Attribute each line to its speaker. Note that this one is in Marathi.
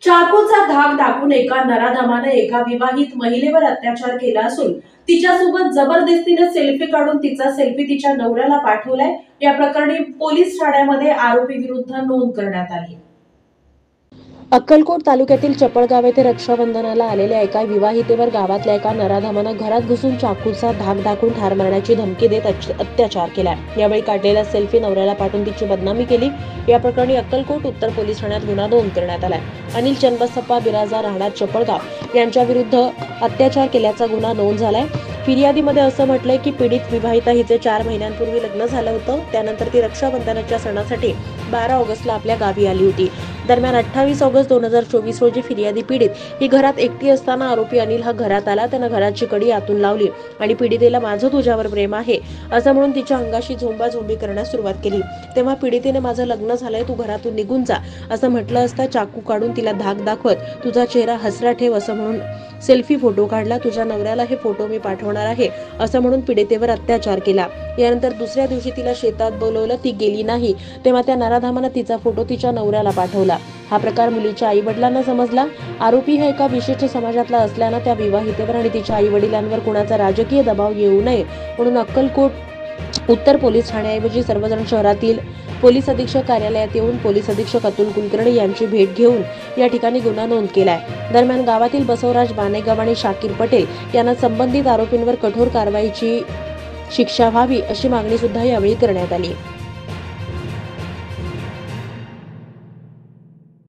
Speaker 1: चाकूचा धाक दाखवून एका नराधमाने एका विवाहित महिलेवर अत्याचार केला असून तिच्यासोबत जबरदस्तीने सेल्फी काढून तिचा सेल्फी तिच्या नवऱ्याला पाठवलाय। या प्रकरणी पोलीस ठाण्यामध्ये आरोपी विरुद्ध नोंद करण्यात आली।
Speaker 2: अक्कलकोट तालुक्यातील चपळगाव येथे रक्षाबंधनाला आलेल्या एका विवाहितेवर गावातल्या एका नराधमानं घरात घुसून चाकूचा धाक दाखवून ठार मारण्याची धमकी देत अत्याचार केला। यावेळी काढलेला सेल्फी नवऱ्याला पाठवून तिची बदनामी केली। या प्रकरणी अक्कलकोट उत्तर पोलीस ठाण्यात गुन्हा नोंद करण्यात आलाय। अनिल चन्नबसप्पा बिराजा राहणार चपळगाव यांच्या विरुद्ध अत्याचार केल्याचा गुन्हा नोंद झालाय। फिर्यादीमध्ये असं म्हटलंय की पीडित विवाहिता हिचे 4 महिन्यांपूर्वी लग्न झालं होतं। त्यानंतर ती रक्षाबंधनाच्या सणासाठी 12 ऑगस्टला आपल्या गावी आली होती। दरम्यान 28 ऑगस्ट 2024 रोजी फिर्यादी पीडित ही घरात एकटी असताना आरोपी अनिल हा घरात आला। त्यानं घराची कडी आतून लावली आणि पीडितेला माझं तुझ्यावर प्रेम आहे असं म्हणून तिच्या अंगाशी झोंबाझोंबी करण्यास सुरुवात केली। तेव्हा पीडितेने माझं लग्न झालंय, तू घरातून निघून जा असं म्हटलं असता चाकू काढून तिला धाक दाखवत तुझा चेहरा हसरा ठेव असं म्हणून सेल्फी फोटो काढला। तुझ्या नवऱ्याला हे फोटो मी पाठवणार आहे असं म्हणून पीडितेवर अत्याचार केला। यानंतर दुसऱ्या दिवशी तिला शेतात बोलवलं, ती गेली नाही। तेव्हा त्या नराधमानं तिचा फोटो तिच्या नवऱ्याला पाठवला। हा प्रकार मुलीच्या आई-वडिलांना समजला। आरोपी हा एका विशिष्ट समाजातला असल्यानं त्या विवाहितेवर आणि तिच्या आई-वडिलांवर कुणाचा राजकीय दबाव येऊ नये म्हणून अक्कलकोट उत्तर पोलीस ठाण्याऐवजी सर्वजण शहरातील पोलीस अधीक्षक कार्यालयात येऊन पोलीस अधीक्षक अतुल कुलकर्णी यांची भेट घेऊन या ठिकाणी गुन्हा नोंद केलाय। दरम्यान गावातील बसवराज बानेगाव आणि शाकीर पटेल यांना संबंधित आरोपींवर कठोर कारवाईची शिक्षा व्हावी अशी मागणी सुद्धा यावेळी करण्यात आली।